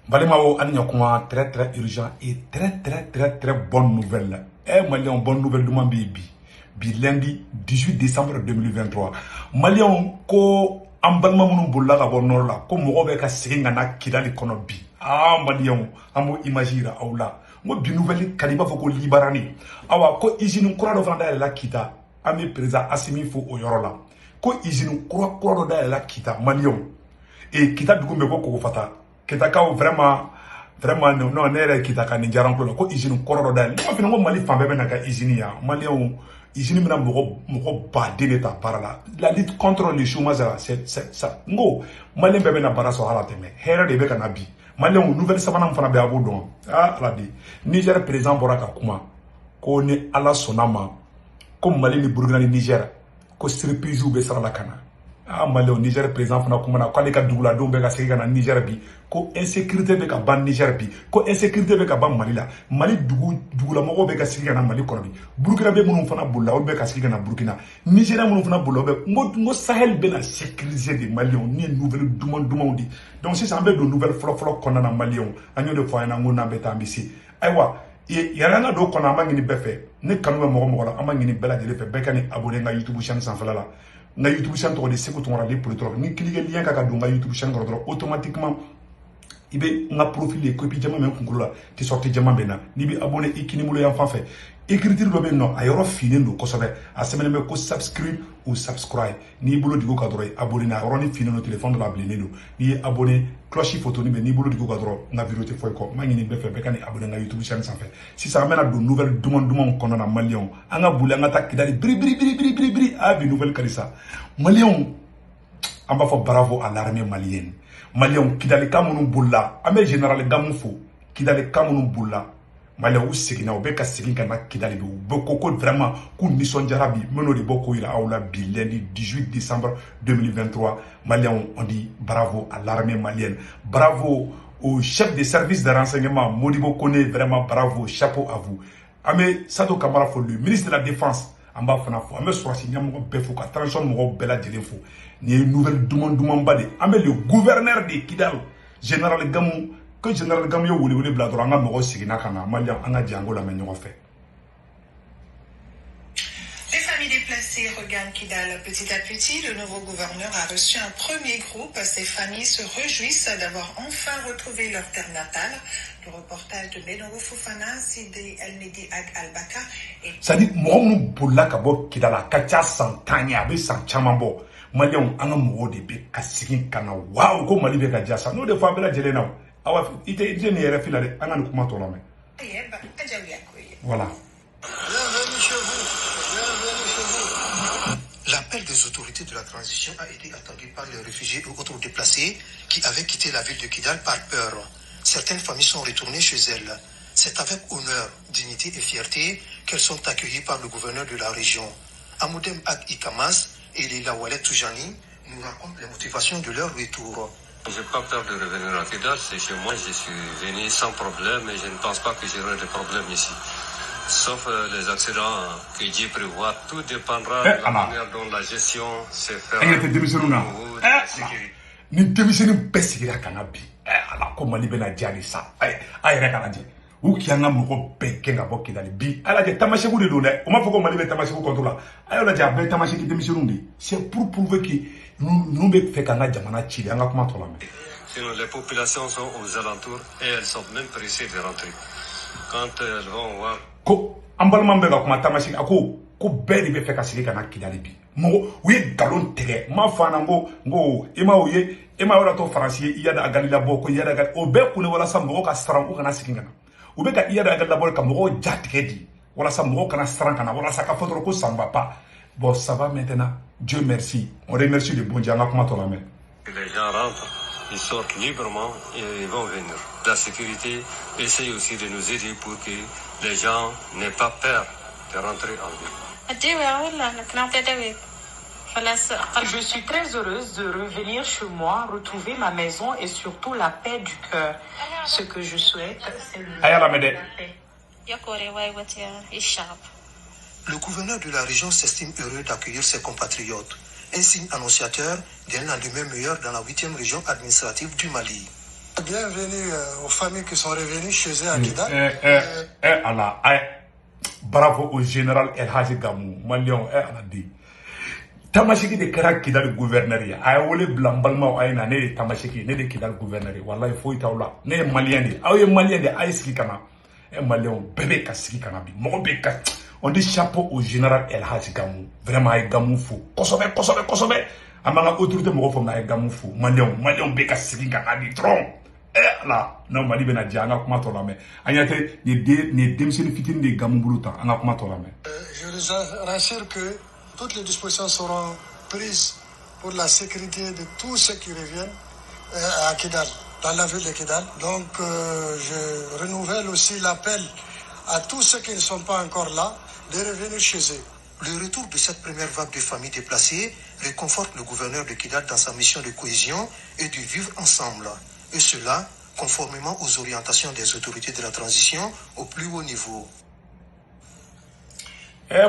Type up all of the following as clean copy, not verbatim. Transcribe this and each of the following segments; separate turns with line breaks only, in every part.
Balimao Anyakuma, très très urgent et très bonne nouvelle. Malion, bonne nouvelle de mon baby. Lundi 18 décembre 2023. Malion, ko ambalma munu bulla ka bon nord la, ko mogo be ka segin na kidali kono bi. Malion, amo imaginer awla. Mo bi nouvelle kadiba foko libarani. Awa ko izinu kura do fanda la kita. Ami président Assimi fo o yoro la. Ko izinu kura do da la kita Malion. Et kita dugumbe ko fata. Kitaka vraiment non nere kitaka ni jaran ko ko izini kororo dal ma fina ko mali fambe be na ka izini ya mali on izini mina mogo ba de ta parala la lutte contre le chômage c'est ça ngo mali be na bara so hala teme here de be kana bi mali on nouvelle sabana fana be abodon la di Niger président boraka kuma ko ni ala sonama ko mali ni Burkina ni Niger ko surprise be sara la kana Mali au Niger président fana kumana ko ale ka dugula don be ka segi kana Niger bi ko insécurité be ka ban Niger bi ko insécurité be ka ban Mali la Mali dugula mogo be ka segi kana Mali kono bi Burkina be munun fana bulla o be ka segi kana Burkina Nigeria munun fana bulla o be ngo Sahel be na sécuriser de Maliens ni nouvelle duman di donc si ça be de nouvelle flop konna na Maliens anyo de fois na ngona be tambisi aywa yaranga do konna amangini befe ne kanu mogo la amangini bela de fe be kani abonné nga YouTube chaîne sans fala la na YouTube channel to de seko to ngara pour trop ni cliquer lien ka do nga YouTube channel ngoro automatiquement ibe nga profil e copie jama men kunkulu la ti sorti jama bena ni bi abonné ikini mulo yan fanfé écriture do be non ayoro fini ndo ko sobe a semaine me ko subscribe ou subscribe ni bolo digo ka doro abonné na roni fini no téléphone de la blé do ni abonné cloche photo ni be ni bolo digo ka doro na vidéo te foy ko mangini be fe be kan abonné na YouTube channel sans fait si ça amène de nouvelles dumon kono na Malion anga bula nga takidali bri a bi nouvelle kalisa Malion amba fo bravo à l'armée malienne Malion kidali kamunu bulla amé général gamufo kidali kamunu bulla Malion ou segina o be ka segin kana kidali be ko vraiment ku mission jarabi meno de boko ila awla bi lundi 18 décembre 2023 Malion on dit bravo à l'armée malienne bravo au chef de service de renseignement Modibo Kone vraiment bravo chapeau à vous amé Sato Kamara fo le ministre de la défense amba fana fo amé sorasi nyamo be fo ka transition mo bela jele fo ni nouvelle duman bade amé le gouverneur de Kidal général Gamou que général Gamou yo wuli bladro anga mo sigina kana Malian anga jango la menyo fait.
Les familles déplacées regagnent Kidal petit à petit. Le nouveau gouverneur a reçu un premier groupe. Ces familles se réjouissent d'avoir enfin retrouvé leur terre natale. Le reportage de Benoro Fofana, Sidi El-Medi Ag Al-Baka.
Ça dit, moi, pour la kabo Kidala, kacha santanya, be san chamambo. Malion, anga mo de be kasikin kana. Wow, ko mali be ka jasa. No de fa bela jele na. Awa ite ni yere filare anga no kuma to la me. Voilà.
L'appel des autorités de la transition a été attendu par les réfugiés ou autres déplacés qui avaient quitté la ville de Kidal par peur. Certaines familles sont retournées chez elles. C'est avec honneur, dignité et fierté qu'elles sont accueillies par le gouverneur de la région. Amoudem Ag Ikamas et Lila Walet Toujani nous racontent les motivations de leur retour.
Je n'ai pas peur de revenir à Kidal, c'est chez moi, je suis venu sans problème et je ne pense pas que j'aurai des problèmes ici. Sauf les accidents que Dieu prévoit, tout dépendra de la manière dont la gestion se fera.
Ni demiseni besigira kana bi ala ko mali bena jani sa ay reka na je u kianga mo be kenga bo Kidali bi ala je tamashe bu de do le o ma foko mali be tamashe bu contrôle ayo la ja be tamashe ki demiseni ndi c'est pour prouver que nous be fait kana jamana chili anga kuma to la me.
Sinon les populations sont aux alentours et elles sont même pressées de rentrer quand elles vont voir
ko ambalman be ga kuma tamashe ako ko be de be fait ka sili kana Kidali bi mo oui galon tege ma fana ngo ima oye ima wala to français iya da galila boko iya da o be kune wala sam mo ka stran ko kana sikingana o be ka iya da galila boko ka mo jatike di wala sam mo kana stran kana wala saka fotoro ko samba pas bon ça va maintenant Dieu merci on remercie le bon Dieu nga kuma to la main.
Les gens rentrent, ils sortent librement et ils vont venir. La sécurité essaye aussi de nous aider pour que les gens n'aient pas peur de rentrer en ville.
Je suis très heureuse de revenir chez moi, retrouver ma maison et surtout la paix du cœur. Ce que je souhaite, c'est la paix.
Le gouverneur de la région s'estime heureux d'accueillir ses compatriotes, un signe annonciateur d'un lendemain meilleur dans la 8e région administrative du Mali. Bienvenue aux familles qui sont revenues chez eux à Kidal.
Allah, bravo au général El Hadji Gamou, Malion, Aladi. Tamashiki de Kara Kidal gouverneur, a wole blambalma aina ne Tamashiki, ne de Kidal gouverneur, wallahi faut itaula, ne malien, aye malien de Aïski Kana, Malion, bébé Kaski Kanabi, Mobeka. On dit chapeau au général El Hadji Gamou, vraiment Gamou fou, Kosobe, amanga autorité mo fo na Gamou fou, Malion beka Siki Kanabi, tron. Là, non, Mali ben a dit,
je vous rassure que toutes les dispositions seront prises pour la sécurité de tous ceux qui reviennent à Kidal, dans la ville de Kidal. Donc, je renouvelle aussi l'appel à tous ceux qui ne sont pas encore là de revenir chez eux.
Le retour de cette première vague de familles déplacées réconforte le gouverneur de Kidal dans sa mission de cohésion et du vivre ensemble. Et cela, conformément aux orientations des autorités de la transition au plus haut niveau.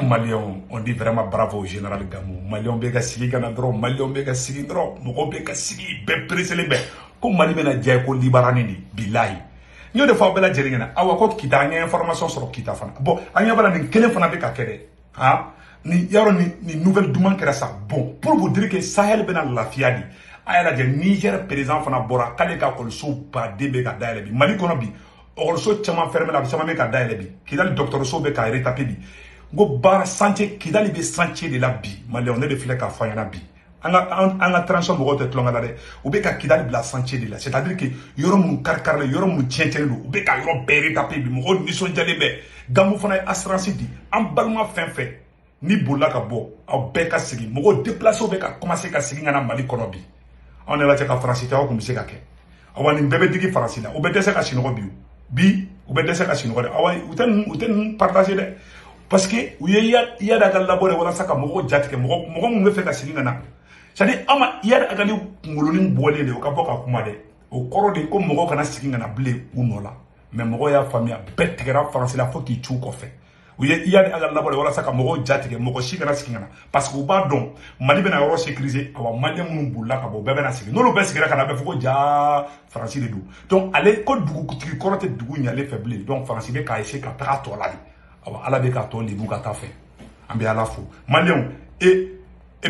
Malion, on dit vraiment bravo au général Gamou. Malion bega sigi ganadro, Malion bega sigi dro, Moko bega sigi, be preselebe. Comme Mali bena djay ko libaranini, bilahi. Nyo de fois bela jeringena, awakot kita anya information sur kita fana. Bon, anya bala ni kelen fana beka kede. Hein? Ni yaro ni nouvelle demande kera sa. Bon, pour vous dire que Sahel bena la fiadi. Ayala de Niger président fana bora kale ka kolso ba debe ka daele bi Mali kono bi kolso chama ferme la chama me ka daele bi Kidal docteur so be ka retaper bi go bar santé Kidal be santé de la bi Mali on est de file ka fanyana bi anga transition mo gote tlonga la de ou be ka Kidal la santé de la c'est-à-dire que yoro mun karkarle yoro mun tientene do ou be ka yoro be retaper bi mo ni so jale be Gamou fana assurance di am balma fin fait ni bolla ka bo au be ka sigi mo go déplacer be ka commencer ka sigi ngana Mali kono bi on est là que France était comme c'est quelque. On va une bébé digi France là. On peut dire que Chinois bi, on peut dire que Chinois. Uten partager de parce que il y a da laborer wala saka moko jatike moko mu fe ka silinga na. C'est-à-dire ama il y a da ngoloni bolé de ka boka kuma de. O koro de ko moko kana silinga na blé unola. Mais moko ya famille betkera France là faut qu'il tue ko fait. Il y a des laborer wala saka moko jatike moko shikana silinga parce que ba don Mali bena yoro sécuriser awa Mali mun bulla ka bo bebe na sigi no lo be sigara kana be foko ja France de do donc aller ko dugu kutiki korote dugu nyale faible donc France be ka essayer ka tra to la awa ala be ka to li buka ta fait ambi ala fo Malion et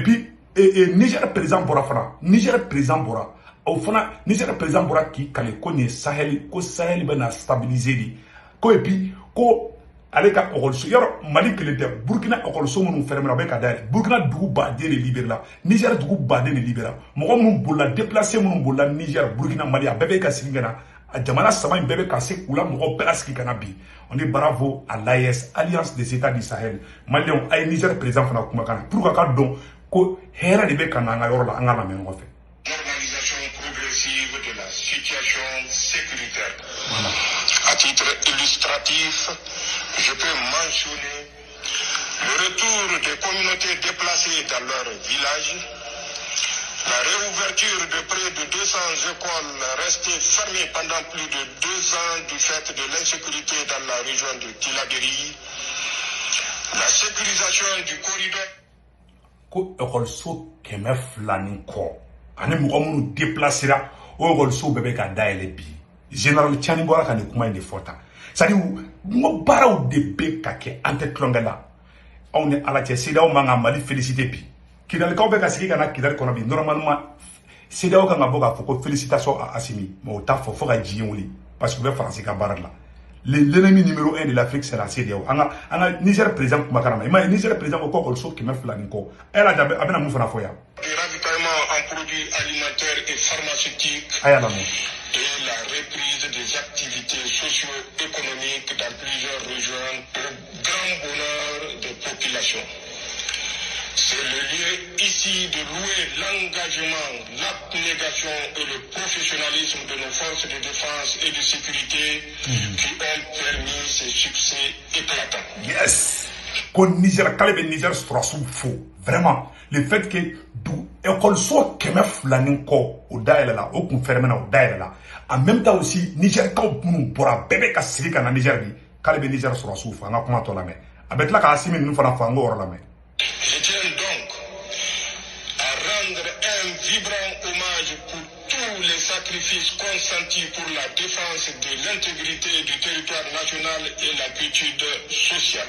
puis Niger président bora fana Niger président bora au fana Niger président bora ki kale ko ni Sahel bena stabiliser di ko et puis ko ale ka okoloso yoro Mali kelete Burkina okoloso munu fermera be ka dare Burkina dugu bade le libéra Niger dugu bade le libéra mo mun bolla déplacer mun bolla Niger Burkina Mali a bebe ka singana a jamana sama bebe ka se kula mo peraski kana bi on dit bravo à l'AES Alliance des États du Sahel Malion ay Niger président fana kuma kana pour ka don ko hera de be kana nga yoro la ngala men ngofe
normalisation progressive de la situation sécuritaire.
Voilà.
À titre illustratif, je peux mentionner le retour des communautés déplacées dans leur village, la réouverture de près de 200 écoles restées fermées pendant plus de 2 ans du fait de l'insécurité dans la région de Tilaberi, la sécurisation du corridor.
Ko école keme flani ko ani mo munu déplacer o école bebe ka daele bi général Tiani bora ka ni kuma inde fota sadi mo baraw de be ka ke ante klongala on est à la tceda o manga Mali féliciter bi kidal ka be ka sigi kana kidal kono bi normalement ceda o ka ngaboka foko félicitations à Assimi mo ta fo ka jiwuli parce que be français ka barala l'ennemi numéro 1 de l'Afrique c'est la CEDEAO. Anga Niger président kumakarama. Ima Niger président ko kolso qui me flani ko. Elle a jabe abena mu fana foya.
Du ravitaillement en produits alimentaires et pharmaceutiques.
Ayala mo.
Et la reprise des activités socio-économiques dans plusieurs régions pour grand bonheur des populations. C'est le lieu ici de louer l'engagement, l'abnégation et le professionnalisme de nos forces de défense et de sécurité qui ont permis ces succès éclatants.
Yes! Quand Niger, Caleb Niger sera sous faux. Vraiment. Le fait que du école soit keme flani ko au daïla là, au confirmé au daïla là. En même temps aussi, Niger quand nous pourra bébé ka siri kana Niger bi, Caleb Niger sera sous faux. On a comment to la main. Avec la ka Assimi nous fana fango or la main.
Je tiens donc à rendre un vibrant hommage pour tous les sacrifices consentis pour la défense de l'intégrité du territoire national et la quiétude sociale.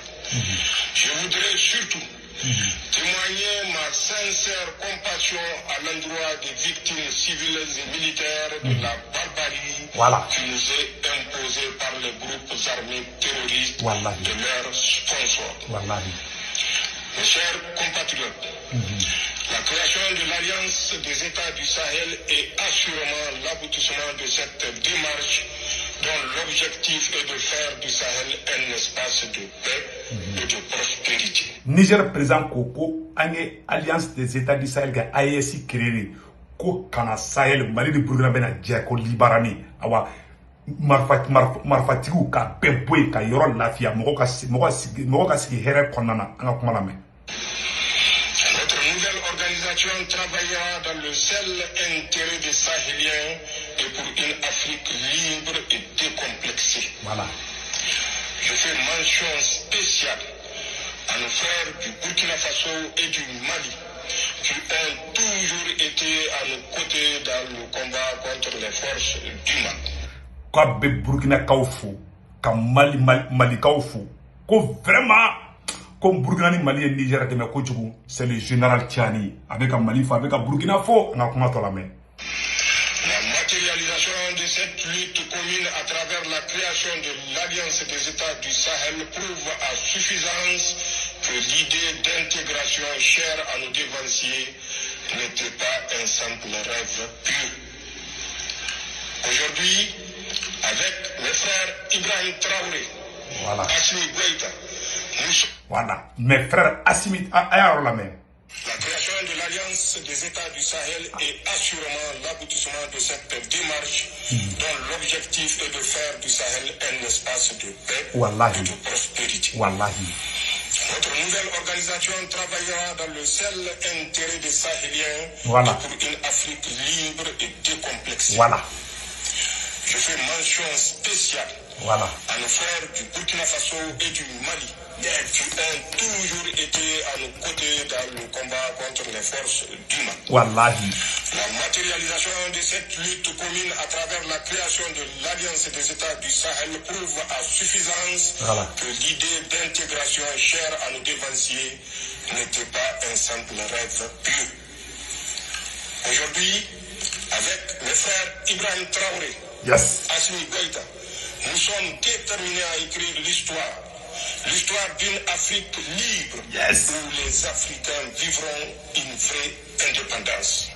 Je voudrais surtout témoigner ma sincère compassion à l'endroit des victimes civiles et militaires de la barbarie qui nous est imposée par les groupes armés terroristes de leurs sponsors. Mes chers compatriotes, la création de l'Alliance des États du Sahel est assurément l'aboutissement de cette démarche dont l'objectif est de faire du Sahel un espace de paix et de prospérité.
Niger président Koko, Alliance des États du Sahel, AES créé, ko kana Sahel, Mali de Burkina Bena, Djeko Libarani, awa marfatigu ka beboy ka yoro lafia mogo ka sigi here konana anga kumalame.
Notre nouvelle organisation travaillera dans le seul intérêt des Sahéliens et pour une Afrique libre et décomplexée. Je fais mention spéciale à nos frères du Burkina Faso et du Mali qui ont toujours été à nos côtés dans le combat contre les forces du mal.
Ka be Burkina Kaufu, ka Mali Kaufu, ko vraiment, comme Burkina ni Mali et Niger de Mekojugu, c'est le général Tiani, avec un Mali, avec un Burkina Fo, on a commencé la main.
La matérialisation de cette lutte commune à travers la création de l'Alliance des États du Sahel prouve à suffisance que l'idée d'intégration chère à nos dévanciers n'était pas un simple rêve pur. Aujourd'hui, avec mes frères Ibrahim Traoré, Assimi Goïta,
mes frères Assimi Ayar la main.
La création de l'Alliance des États du Sahel est assurément l'aboutissement de cette démarche dont l'objectif est de faire du Sahel un espace de paix et de prospérité. Notre nouvelle organisation travaillera dans le seul intérêt des Sahéliens et pour une Afrique libre et décomplexée. Je fais mention spéciale à nos frères du Burkina Faso et du Mali qui ont toujours été à nos côtés dans le combat contre les forces du mal. La matérialisation de cette lutte commune à travers la création de l'Alliance des États du Sahel prouve à suffisance que l'idée d'intégration chère à nos dévanciers n'était pas un simple rêve pur. Aujourd'hui, avec mes frères Ibrahim Traoré, Assimi Goïta, nous sommes déterminés à écrire l'histoire d'une Afrique libre où les Africains vivront une vraie indépendance.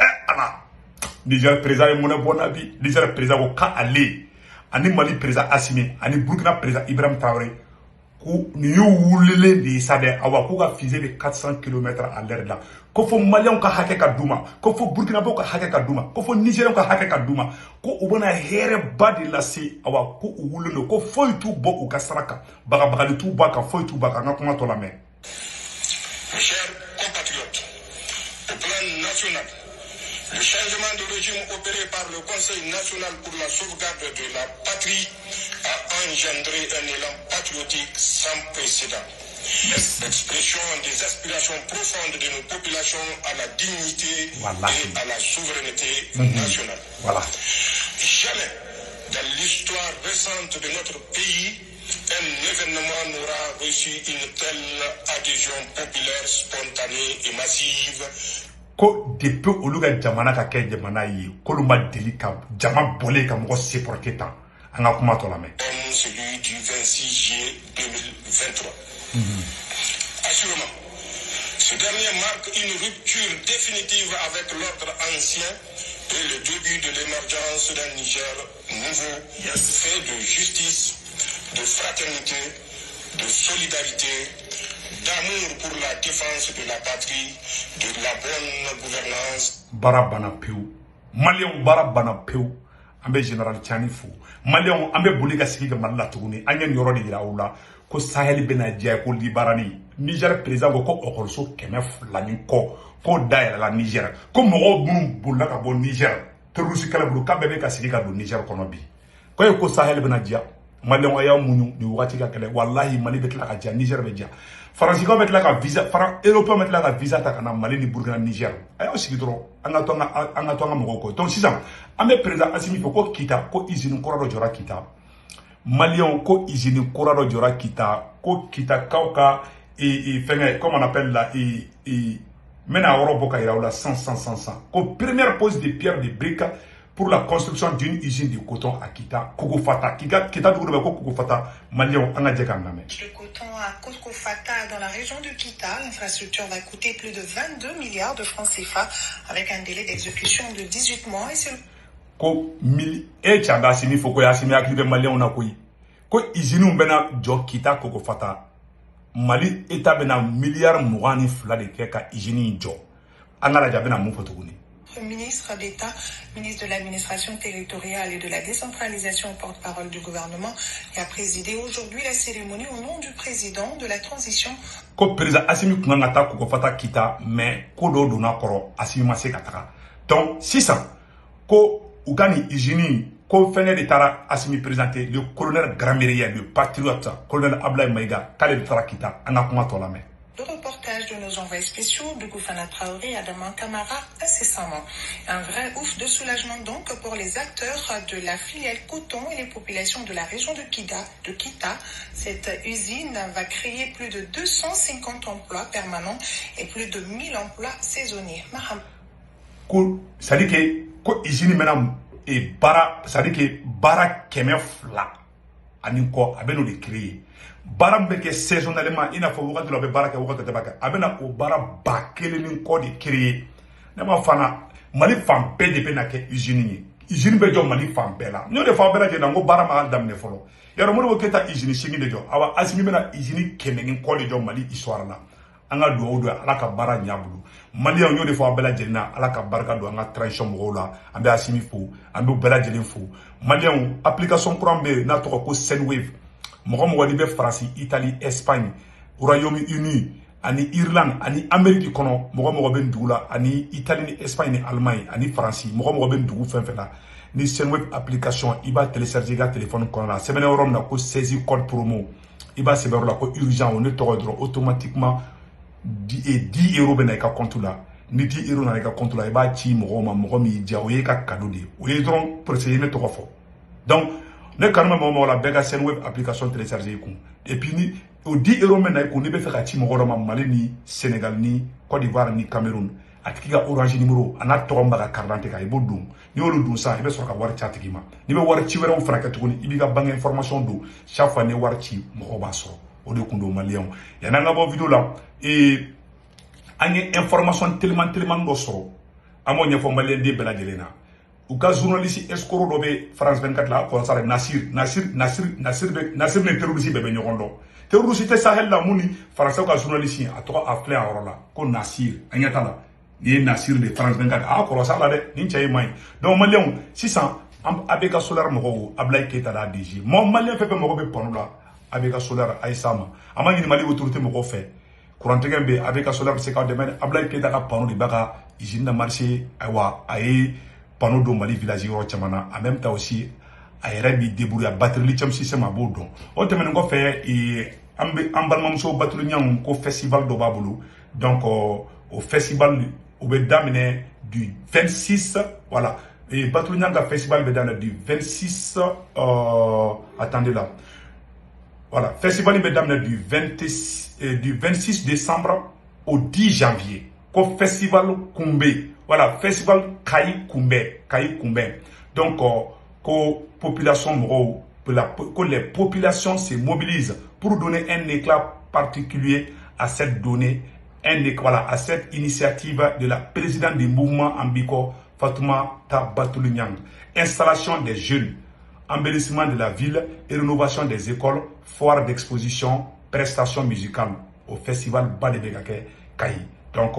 Niger président est mon bonabi, Niger président au cas aller, ani Mali président Assimi, ani Burkina président Ibrahim Traoré, ku ni wulele ni sade awa ku ga fusée de 400 km à l'heure là. Ko fo Malien ka hake ka duma, ko fo Burkina ka hake ka duma, ko fo Nigérien ka hake ka duma, ko ubona here badi la se awa ku wulele ko fo itu bo u ka saraka, baga tu baka fo itu baka ngakuma to la main.
Mes chers compatriotes, au plan national, le changement de régime opéré par le Conseil national pour la sauvegarde de la patrie a engendré un élan patriotique sans précédent. L'expression des aspirations profondes de nos populations à la dignité et à la souveraineté nationale. Jamais dans l'histoire récente de notre pays, un événement n'aura reçu une telle adhésion populaire spontanée et massive.
Ko depuis oluga jamana ka ke jamana yi koluma deli ka jama bolé ka mo se porketa anga kuma to la main.
Comme celui du 26 juillet 2023. Assurément, ce dernier marque une rupture définitive avec l'ordre ancien et le début de l'émergence d'un Niger nouveau, fait de justice, de fraternité, de solidarité, d'amour pour la défense de la patrie, de la bonne gouvernance.
Barabana Peu, Malien Barabana Peu, Ambe Général Tianifou, Malien Ambe Bouliga Siga Malatuni, Anyan Yorodi Raoula, ko Sahel Benadja, ko Libarani, Niger président ko okorso kemef lanin ko daira la Niger, ko mo bun bulla ka bon Niger, terusi kala bulu ka bebe ka sigi ka do Niger kono bi. Ko Sahel Benadja, Malien aya munu du wati ka kele wallahi Mali bet la ka dia Niger be dia France ko bet la ka visa France européen bet la ka visa ta kana Mali ni Burkina Niger ayo sigi doro anga tonga mo ko donc sisan ambe président Assimi ko kita ko usine ko ro jora kita Malien ko usine ko ro jora kita ko kita kauka et fenge comme on appelle là et mena oro boka ira la 100 ko première pose de pierre de briques pour la construction d'une usine de coton à Kita, Kokofata. Le
coton à Kokofata dans la région de Kita, l'infrastructure va coûter plus de 22 milliards de francs CFA avec un délai d'exécution de 18 mois et c'est le...
Ko mili e changa simi foko ya simi aklibe Malien on a koyi. Ko usine bena jo Kita Kokofata. Mali eta bena milliard mourani fla de keka usine jo. Angala jabena mu fotoguni.
Ministre d'État, ministre de l'administration territoriale et de la décentralisation, porte-parole du gouvernement, et a présidé aujourd'hui la cérémonie au nom du président de la transition.
Ko président Assimi Kungata Kokofata Kita, mais ko do dona koro Assimi Mase Kataka. Donc, 600, ko Ugani Igini, ko fene de Tara Assimi présenté, le colonel Gramérien, le patriote, colonel Ablaye Maïga, Kale de Tara Kita, Anakuma Tolame.
Le reportage de nos envoyés spéciaux, de Goufana Traoré et Adama Kamara, incessamment. Un vrai ouf de soulagement donc pour les acteurs de la filière coton et les populations de la région de Kita. Cette usine va créer plus de 250 emplois permanents et plus de 1000 emplois saisonniers. Maham.
C'est-à-dire que usine maintenant et bara, c'est-à-dire que bara kemefla, aninko abeno de créer. Baram beke saisonnalement ina fo wakati lo be baraka wakati tabaka abena o bara bakele ni ko de créer na ma fana Mali fam be de na ke usine be jo Mali fam be la no de fam be la je na ngo bara ma dam ne folo yaro mo wo keta usine singi de jo awa Assimi bena usine kene ni ko de jo Mali histoire la anga do ala ka bara nyabulu Mali yo de fam be la je na ala ka barka do anga transition mo la ambe Assimi fo ambe be la je fo Mali application courant be na to ko Senwave Mogo be France, Italie, Espagne, Royaume-Uni, ani Irlande, ani Amérique kono, mogo ben doula, ani Italie, Espagne, Allemagne, ani France, mogo ben dougou fenfela. Ni Senwave application, iba télécharger ga téléphone kono la. Semaine euro na ko saisi code promo. Iba sebe la ko urgent, on est automatiquement 10 euros ben ka compte la. Ni 10 euros na ka compte la, iba ti mogo mi dia oye ka cadeau de. Oye dron pour essayer ne to fo. Donc ne kanuma mo la bega Senwave application télécharger ku et puis ni au 10 euros mena ku ne be fe ka ti mo ma Mali ni Sénégal ni Côte d'Ivoire ni Cameroun atika orange numéro ana to mba ka carte ka ibo dum ni wolu dum sa ibe so ka war chat ki ma ni be war ci wéro fraka to ni ibi ga bang information do chaque fois ne war ci mo ba so o de kundo Malien ya na nga bo vidéo là et anye information tellement do so amo nya fo Malien de bela jelena ou ka journaliste escoro do be France 24 la ko sare Nasir ne terroriste be nyogondo terroriste Sahel la muni France ka journaliste a to a flé a la ko Nasir anyata la ni Nasir de France 24 a ko sala de ni chay may donc Malien 600 abeka solar mo Ablaye Keita la DG mo Malien fe mo be ponula abeka solar aisama amani ni Mali autorité mo ko fait courant tembe abeka solar c'est quand demain Ablaye Keita ka panu di baka usine na marché aywa ay panneau do Mali village yoro chamana en même temps aussi ayere bi débrouiller batterie lithium système abo don o temen ngo fait et ambalmam so batterie nyam ko festival do babulu donc au festival au bedamine du 26 voilà et batterie nyanga festival bedana du 26 attendez là voilà festival bedamine du 26 décembre au 10 janvier ko festival Kumbe. Voilà, festival Kayi Kumbe. Donc, que les populations se mobilisent pour donner un éclat particulier à cette donnée, à cette initiative de la présidente du mouvement Ambiko, Fatoumata Batouli-Niang. Installation des jeunes, embellissement de la ville et rénovation des écoles, foire d'exposition, prestations musicales au festival Badebegake Kayi. Donc,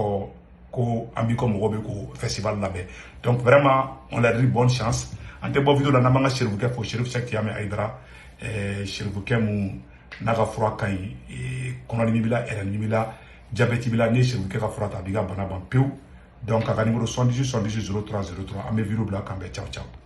Ambiko Mogobe ko festival là-bas. Donc vraiment on leur dit bonne chance. En te bo vidéo na manga Chérifouké fo Chérif Cheikh Tiamé Aïdara Chérifouké mu naga fura kan e kono ni bila era diabète bila ni Chérifouké ka fura ta biga bana ban peu. Donc à numéro 78 78 03 03 amé vidéo bla kambe ciao ciao.